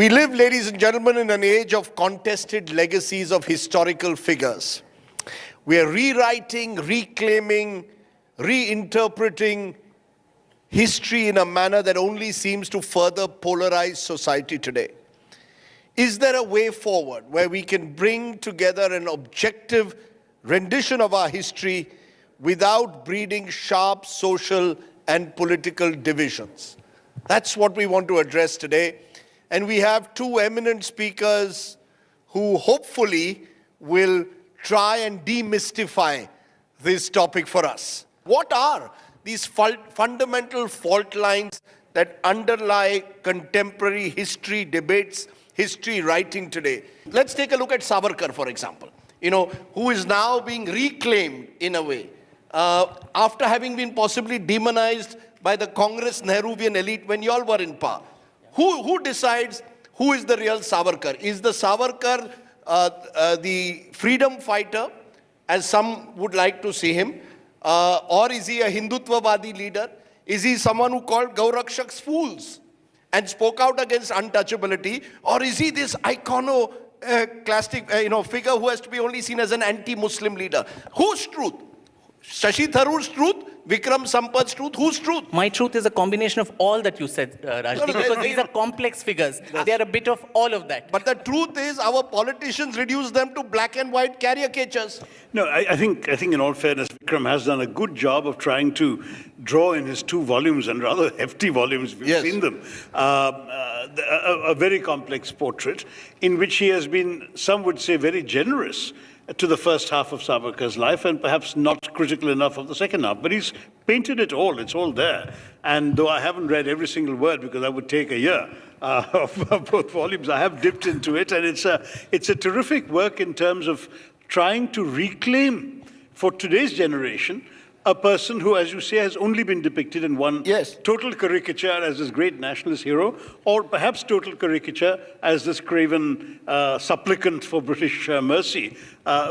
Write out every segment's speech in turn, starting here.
We live, ladies and gentlemen, in an age of contested legacies of historical figures. We are rewriting, reclaiming, reinterpreting history in a manner that only seems to further polarize society today. Is there a way forward where we can bring together an objective rendition of our history without breeding sharp social and political divisions? That's what we want to address today. And we have two eminent speakers who hopefully will try and demystify this topic for us. What are these fundamental fault lines that underlie contemporary history debates, history writing today? Let's take a look at Savarkar, for example, who is now being reclaimed in a way, after having been possibly demonized by the Congress Nehruvian elite when you all were in power. Who decides who is the real Savarkar? Is the Savarkar the freedom fighter, as some would like to see him? Or is he a Hindutvavadi leader? Is he someone who called Gaurakshaks fools and spoke out against untouchability? Or is he this iconoclastic figure who has to be only seen as an anti-Muslim leader? Whose truth? Shashi Tharoor's truth? Vikram Sampath's truth? Whose truth? My truth is a combination of all that you said, Rajdeep, because these are complex figures. They are a bit of all of that. But the truth is, our politicians reduce them to black and white caricatures. No, I think in all fairness, Vikram has done a good job of trying to draw in his 2 volumes, and rather hefty volumes, we've seen them, a very complex portrait in which he has been, some would say, very generous to the first half of Savarkar's life and perhaps not critical enough of the second half. But he's painted it all, it's all there. And though I haven't read every single word because that would take a year of both volumes, I have dipped into it, and it's a terrific work in terms of trying to reclaim for today's generation a person who, as you say, has only been depicted in one total caricature as this great nationalist hero, or perhaps total caricature as this craven supplicant for British mercy,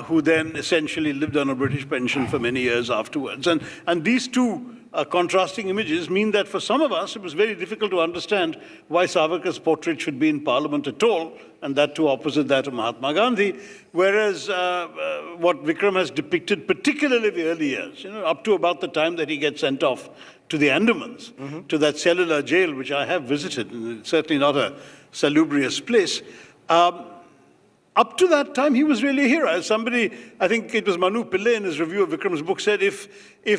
who then essentially lived on a British pension for many years afterwards. And these two contrasting images mean that for some of us, it was very difficult to understand why Savarkar's portrait should be in Parliament at all, and that too opposite that of Mahatma Gandhi. Whereas what Vikram has depicted, particularly the early years, up to about the time that he gets sent off to the Andamans, to that cellular jail, which I have visited, and it's certainly not a salubrious place. Up to that time, he was really a hero. As somebody, I think it was Manu Pillai in his review of Vikram's book, said if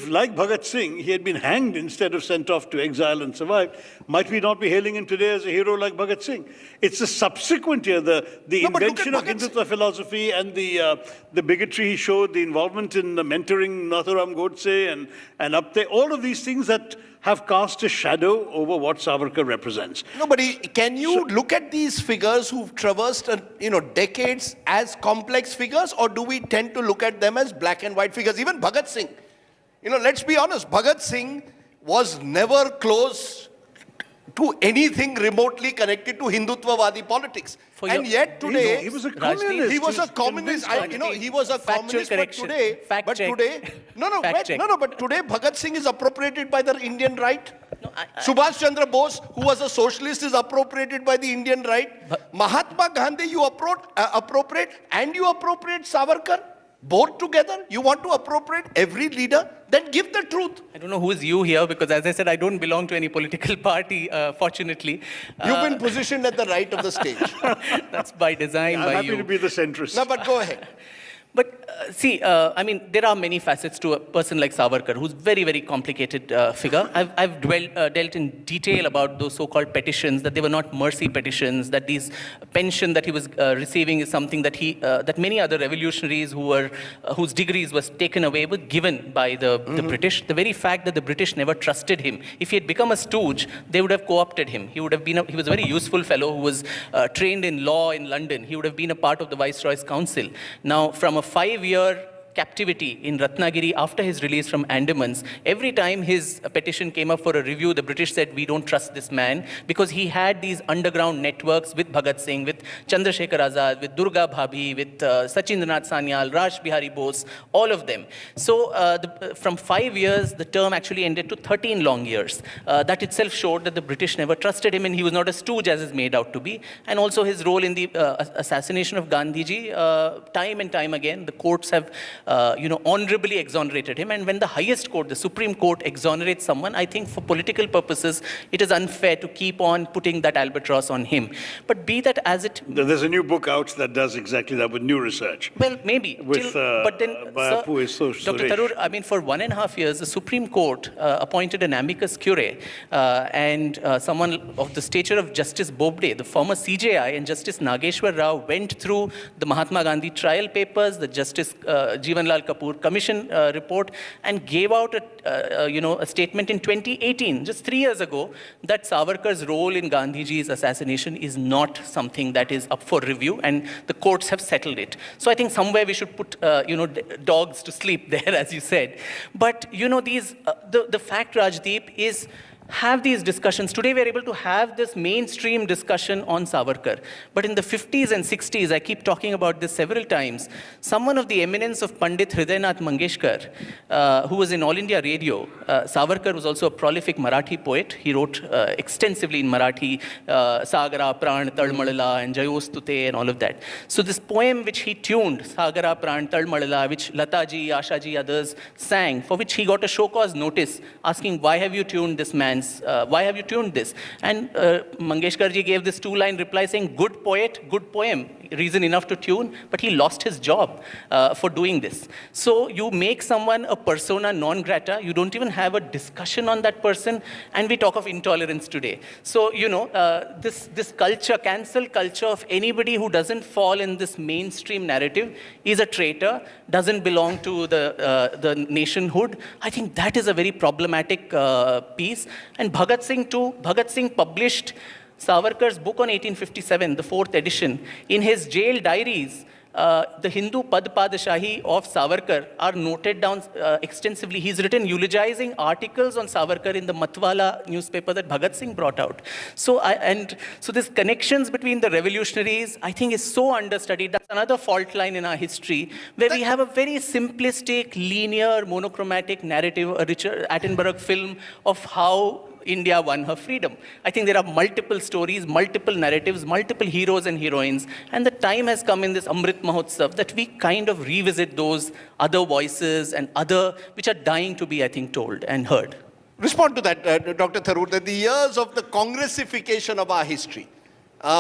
like Bhagat Singh, he had been hanged instead of sent off to exile and survived, might we not be hailing him today as a hero like Bhagat Singh? It's the subsequent year, the invention of Hindutva philosophy and the bigotry he showed, the involvement in mentoring Nathuram Godse and up there, all of these things that have cast a shadow over what Savarkar represents. Nobody, can you look at these figures who've traversed, decades as complex figures, or do we tend to look at them as black and white figures? Even Bhagat Singh, let's be honest, Bhagat Singh was never close to anything remotely connected to Hindutvavadi politics. And yet today, he was a communist. He was a communist. He was a communist, but today, but today Bhagat Singh is appropriated by the Indian right. Subhash Chandra Bose, who was a socialist, is appropriated by the Indian right. Mahatma Gandhi, you appropriate, and you appropriate Savarkar. Both together? You want to appropriate every leader? Then give the truth. I don't know who is you here, because as I said, I don't belong to any political party, fortunately. You've been positioned at the right of the stage. That's by design, by you. I'm happy to be the centrist. No, but go ahead. But there are many facets to a person like Savarkar, who's very, very complicated figure. I've dealt in detail about those so-called petitions, that they were not mercy petitions, that these pension that he was receiving is something that that many other revolutionaries whose degrees was taken away were given by the British. The very fact that the British never trusted him. If he had become a stooge, they would have co-opted him. He was a very useful fellow who was trained in law in London. He would have been a part of the Viceroy's Council. Now, from a 5-year captivity in Ratnagiri after his release from Andamans, every time his petition came up for a review, the British said, we don't trust this man because he had these underground networks with Bhagat Singh, with Chandrasekhar Azad, with Durga Bhabhi, with Sachindranath Sanyal, Raj Bihari Bose, all of them. So from 5 years, the term actually ended to 13 long years. That itself showed that the British never trusted him and he was not a stooge as is made out to be. And also his role in the assassination of Gandhiji, time and time again, the courts have honorably exonerated him. And when the highest court, the Supreme Court, exonerates someone, I think for political purposes, it is unfair to keep on putting that albatross on him. But be that as it... There's a new book out that does exactly that with new research. Well, maybe. With, but then, by sir, Dr. Tharoor, I mean, for 1.5 years, the Supreme Court appointed an amicus curiae and someone of the stature of Justice Bobde, the former CJI, and Justice Nageshwar Rao went through the Mahatma Gandhi trial papers, the Justice Jivanlal Kapoor Commission report, and gave out a statement in 2018, just 3 years ago, that Savarkar's role in Gandhiji's assassination is not something that is up for review, and the courts have settled it. So I think somewhere we should put, dogs to sleep there, as you said. But, the fact, Rajdeep, is have these discussions. Today we are able to have this mainstream discussion on Savarkar. But in the 50s and 60s, I keep talking about this several times, someone of the eminence of Pandit Hridaynath Mangeshkar, who was in All India Radio, Savarkar was also a prolific Marathi poet. He wrote extensively in Marathi, Sagara, Pran, Talmalala, and Jayostute, and all of that. So this poem which he tuned, Sagara, Pran, Talmalala, which Lataji, Ashaji, others sang, for which he got a show cause notice, asking, why have you tuned this man's, why have you tuned this? And Mangeshkarji gave this 2-line reply saying, good poet, good poem, reason enough to tune, but he lost his job for doing this. So you make someone a persona non grata, you don't even have a discussion on that person, and we talk of intolerance today. So, this culture, cancel culture of anybody who doesn't fall in this mainstream narrative is a traitor, doesn't belong to the nationhood. I think that is a very problematic piece. And Bhagat Singh too, Bhagat Singh published Savarkar's book on 1857, the 4th edition. In his jail diaries, the Hindu Pad Padashahi of Savarkar are noted down extensively. He's written eulogizing articles on Savarkar in the Matwala newspaper that Bhagat Singh brought out. So this connections between the revolutionaries, I think, is so understudied. That's another fault line in our history, where we have a very simplistic, linear, monochromatic narrative, a Richard Attenborough film of how India won her freedom. I think there are multiple stories, multiple narratives, multiple heroes and heroines, and the time has come in this Amrit Mahotsav that we kind of revisit those other voices and other, which are dying to be, I think, told and heard. Respond to that, Dr. Tharoor, that the years of the Congressification of our history,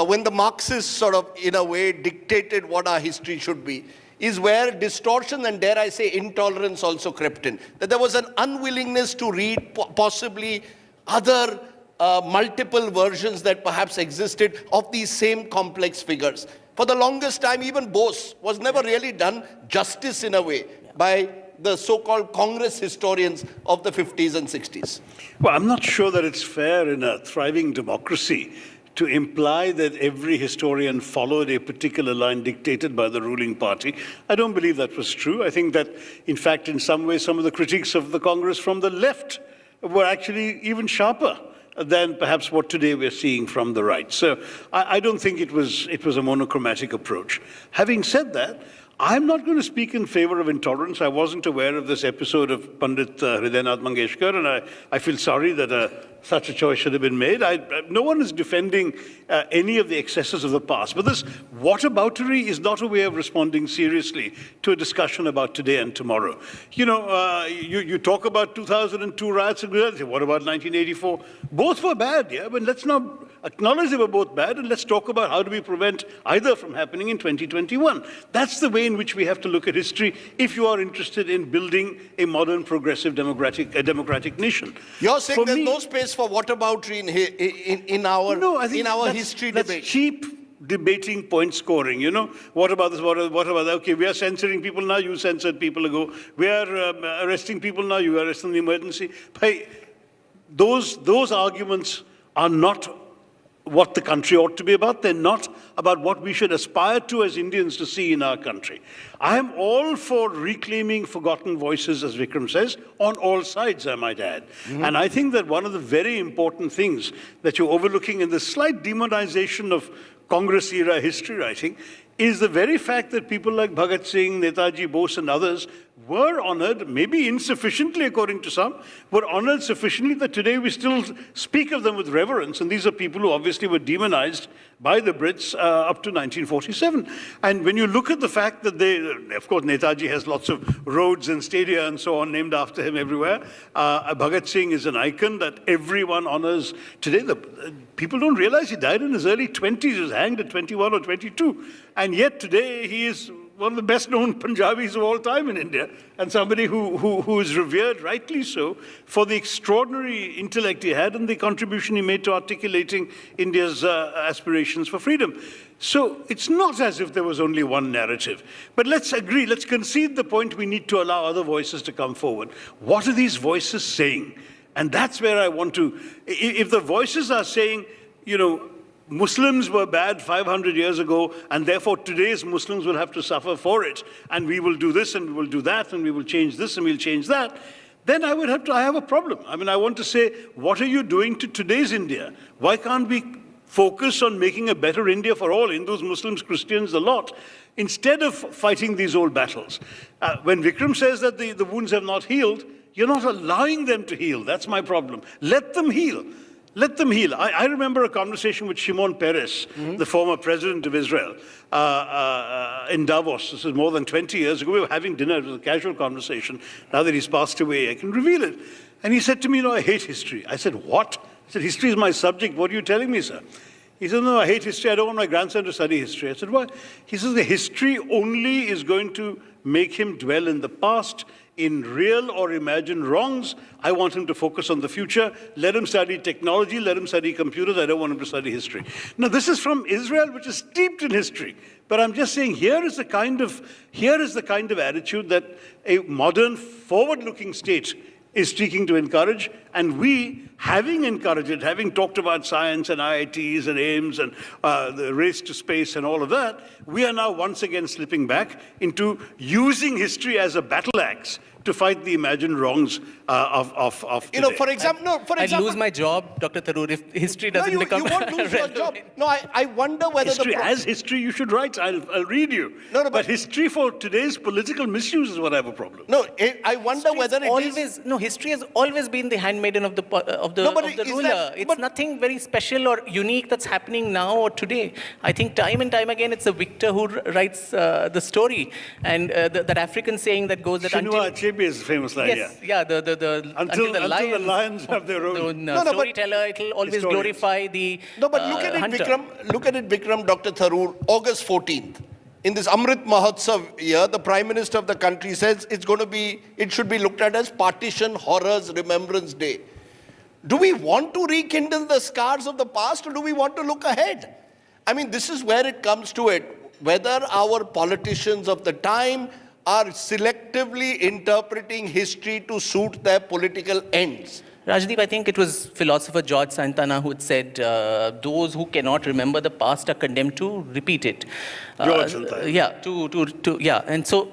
when the Marxists sort of, in a way, dictated what our history should be, is where distortion and, dare I say, intolerance also crept in. That there was an unwillingness to read possibly other multiple versions that perhaps existed of these same complex figures. For the longest time, even Bose was never really done justice in a way by the so-called Congress historians of the 50s and 60s. Well, I'm not sure that it's fair in a thriving democracy to imply that every historian followed a particular line dictated by the ruling party. I don't believe that was true. I think that, in fact, in some ways, some of the critiques of the Congress from the left were actually even sharper than perhaps what today we're seeing from the right. So I don't think it was a monochromatic approach. Having said that, I'm not going to speak in favor of intolerance. I wasn't aware of this episode of Pandit Hridaynath Mangeshkar, and I feel sorry that such a choice should have been made. No one is defending any of the excesses of the past, but this whataboutery is not a way of responding seriously to a discussion about today and tomorrow. You talk about 2002 riots in Gujarat. What about 1984? Both were bad, yeah, but let's not acknowledge they were both bad, and let's talk about how do we prevent either from happening in 2021. That's the way in which we have to look at history if you are interested in building a modern, progressive, democratic nation. You're saying there's no space for whataboutery in our history debate. That's cheap debating, point scoring. What about this? What about that? Okay, we are censoring people now. You censored people ago. We are arresting people now. You arrest them in the emergency. Those arguments are not what the country ought to be about. They're not about what we should aspire to as Indians to see in our country. I am all for reclaiming forgotten voices, as Vikram says, on all sides, I might add. And I think that one of the very important things that you're overlooking in the slight demonization of Congress-era history writing is the very fact that people like Bhagat Singh, Netaji Bose and others were honored, maybe insufficiently according to some, were honored sufficiently that today we still speak of them with reverence. And these are people who obviously were demonized by the Brits up to 1947. And when you look at the fact that they, of course, Netaji has lots of roads and stadia and so on named after him everywhere. Bhagat Singh is an icon that everyone honors today. People don't realize he died in his early 20s. He was hanged at 21 or 22. And yet today he is one of the best-known Punjabis of all time in India, and somebody who is revered, rightly so, for the extraordinary intellect he had and the contribution he made to articulating India's aspirations for freedom. So it's not as if there was only one narrative. But let's agree, let's concede the point we need to allow other voices to come forward. What are these voices saying? And that's where I want to, if the voices are saying, you know, Muslims were bad 500 years ago, and therefore today's Muslims will have to suffer for it, and we will do this and we will do that, and we will change this and we'll change that, then I have a problem. I mean, I want to say, what are you doing to today's India? Why can't we focus on making a better India for all, Hindus, Muslims, Christians, the lot, instead of fighting these old battles? When Vikram says that the wounds have not healed, you're not allowing them to heal. That's my problem. Let them heal. Let them heal. I remember a conversation with Shimon Peres, the former president of Israel, in Davos. This is more than 20 years ago. We were having dinner. It was a casual conversation. Now that he's passed away, I can reveal it. And he said to me, you know, I hate history. I said, what? He said, history is my subject. What are you telling me, sir? He said, no, I hate history. I don't want my grandson to study history. I said, why? He says, the history only is going to make him dwell in the past, in real or imagined wrongs. I want him to focus on the future. Let him study technology. Let him study computers. I don't want him to study history. Now, this is from Israel, which is steeped in history. But I'm just saying, here is the kind of attitude that a modern, forward-looking state is seeking to encourage, and we, having encouraged it, having talked about science and IITs and AIMS and the race to space and all of that, we are now once again slipping back into using history as a battle axe to fight the imagined wrongs of today. You know, for example, I'd lose my job, Dr. Tharoor, if history doesn't become you won't lose your job. No, I wonder whether history as history you should write. I'll read you. No, but history for today's political misuse is what I have a problem. No, I wonder whether history has always been the handmaiden of the ruler. It's nothing very special or unique that's happening now or today. I think time and time again, it's the victor who writes the story, and that African saying that goes that Chinua Achebe's famous line. Yes, yeah, until the lions have their own storyteller, it'll always glorify the No, but look at it, hunter. Vikram. Look at it, Vikram, Dr. Tharoor, August 14th. In this Amrit Mahotsav year, the Prime Minister of the country says it should be looked at as Partition Horrors Remembrance Day. Do we want to rekindle the scars of the past, or do we want to look ahead? I mean, this is where it comes to it. Whether our politicians of the time are selectively interpreting history to suit their political ends. Rajdeep, I think it was philosopher George Santana who had said, those who cannot remember the past are condemned to repeat it. George Santana. Yeah, and so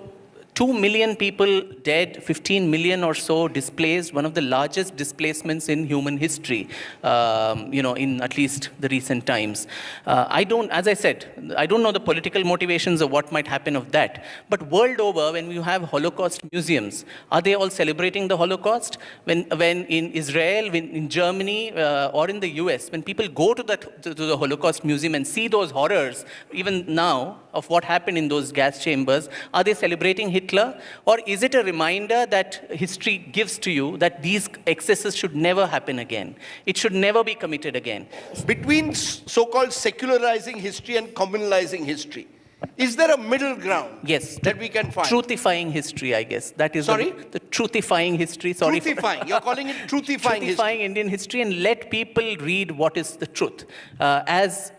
2 million people dead, 15 million or so displaced, one of the largest displacements in human history, in at least the recent times. As I said, I don't know the political motivations of what might happen of that. But world over, when you have Holocaust museums, are they all celebrating the Holocaust? When in Israel, in Germany, or in the US, when people go to the Holocaust museum and see those horrors, even now, of what happened in those gas chambers, are they celebrating Hitler? Or is it a reminder that history gives to you that these excesses should never happen again? It should never be committed again. Between so-called secularizing history and communalizing history, is there a middle ground that we can find? Truthifying history, I guess. That is Sorry? The truthifying history. Truthifying. You're calling it truthifying history. Truthifying Indian history, and let people read what is the truth. As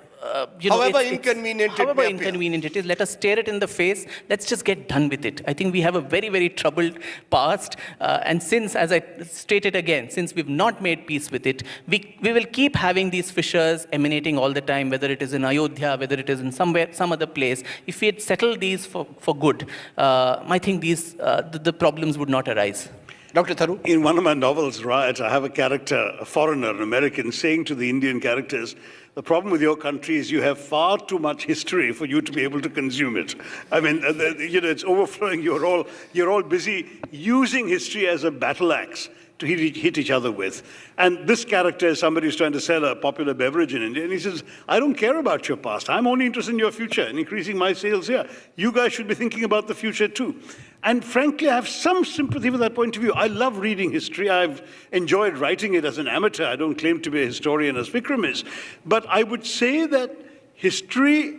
However inconvenient it however may appear. inconvenient it is, let us stare it in the face. Let's just get done with it. I think we have a very, very troubled past. And since, as I stated again, since we've not made peace with it, we will keep having these fissures emanating all the time, whether it is in Ayodhya, whether it is in some other place. If we had settled these for good, I think the problems would not arise. Dr. Tharoor? In one of my novels, Riot, I have a character, a foreigner, an American, saying to the Indian characters, the problem with your country is you have far too much history for you to be able to consume it. I mean, it's overflowing. You're all busy using history as a battle axe to hit each other with. And this character is somebody who's trying to sell a popular beverage in India, and he says, I don't care about your past. I'm only interested in your future and increasing my sales here. You guys should be thinking about the future too. And frankly, I have some sympathy with that point of view. I love reading history. I've enjoyed writing it as an amateur. I don't claim to be a historian as Vikram is. But I would say that history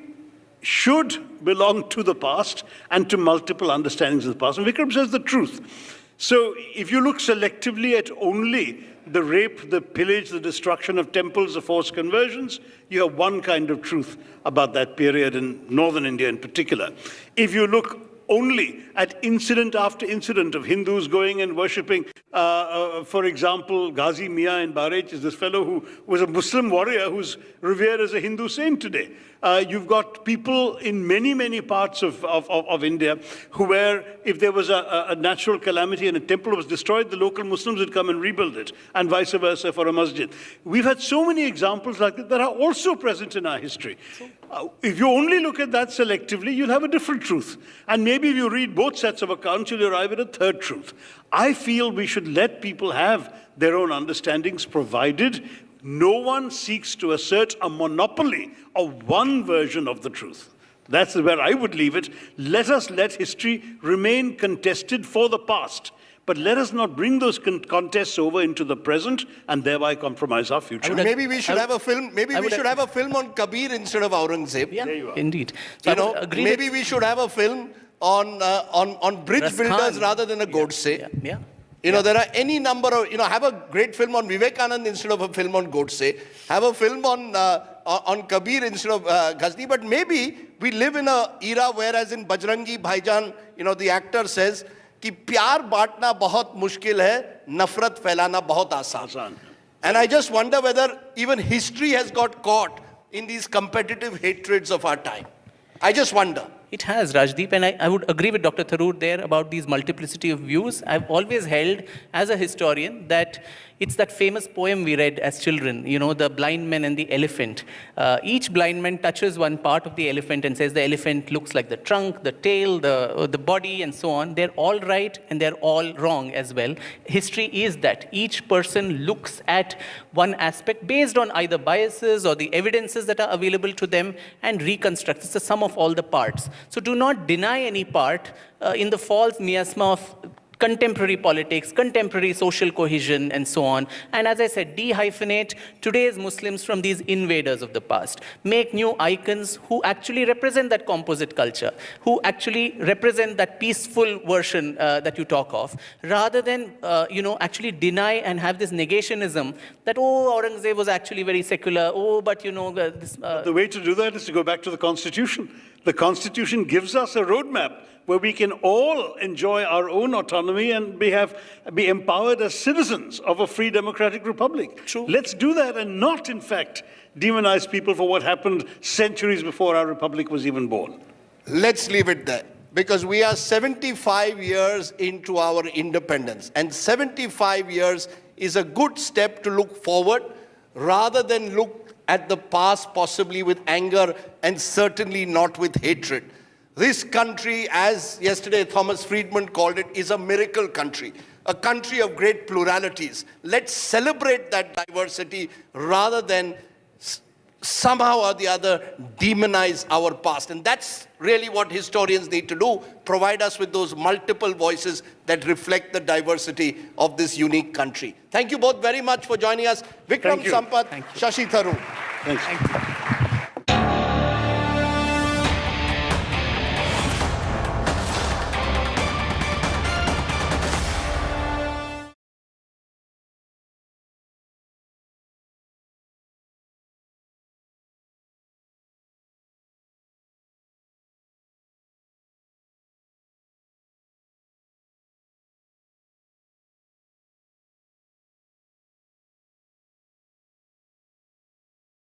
should belong to the past and to multiple understandings of the past. And Vikram says the truth. So if you look selectively at only the rape, the pillage, the destruction of temples, the forced conversions, you have one kind of truth about that period in northern India in particular. If you look only at incident after incident of Hindus going and worshipping, for example, Ghazi Mia in Bahrain is this fellow who was a Muslim warrior who's revered as a Hindu saint today. You've got people in many, many parts of India who where if there was a natural calamity and a temple was destroyed, the local Muslims would come and rebuild it, and vice versa for a masjid. We've had so many examples like that are also present in our history. If you only look at that selectively, you'll have a different truth. And maybe if you read both sets of accounts, you'll arrive at a third truth. I feel we should let people have their own understandings, provided no one seeks to assert a monopoly of one version of the truth. That's where I would leave it. Let us let history remain contested for the past, but let us not bring those contests over into the present and thereby compromise our future. Maybe we should have a film. Maybe we should have a film on Kabir instead of Aurangzeb. Yeah, There you are. indeed. So Maybe we should have a film on bridge Ras builders Khan. rather than a Godse. Yeah. There are any number of, have a great film on Vivekanand instead of a film on Godse. Have a film on Kabir instead of Ghazni. But maybe we live in an era whereas in Bajrangi Bhaijaan, the actor says, कि प्यार बांटना बहुत मुश्किल है, नफरत फैलाना बहुत आसान. And I just wonder whether even history has got caught in these competitive hatreds of our time. I just wonder. It has, Rajdeep, and I would agree with Dr. Tharoor there about these multiplicity of views. I've always held, as a historian, that it's that famous poem we read as children, the blind man and the elephant. Each blind man touches one part of the elephant and says the elephant looks like the trunk, the tail, the body, and so on. They're all right and they're all wrong as well. History is that. Each person looks at one aspect based on either biases or the evidences that are available to them and reconstructs. It's the sum of all the parts. So do not deny any part in the false miasma of contemporary politics, contemporary social cohesion, and so on. And as I said, dehyphenate today's Muslims from these invaders of the past. Make new icons who actually represent that composite culture, who actually represent that peaceful version that you talk of, rather than, actually deny and have this negationism that, Aurangzeb was actually very secular, but, this... The way to do that is to go back to the Constitution. The Constitution gives us a roadmap where we can all enjoy our own autonomy and be empowered as citizens of a free democratic republic. True. Let's do that and not, in fact, demonize people for what happened centuries before our republic was even born. Let's leave it there, because we are 75 years into our independence, and 75 years is a good step to look forward rather than look at the past possibly with anger and certainly not with hatred. This country, as yesterday Thomas Friedman called it, is a miracle country, a country of great pluralities. Let's celebrate that diversity rather than somehow or the other demonize our past. And that's really what historians need to do, provide us with those multiple voices that reflect the diversity of this unique country. Thank you both very much for joining us. Vikram Thank you. Sampath, Thank you. Shashi Tharoor. Thanks. Thank you.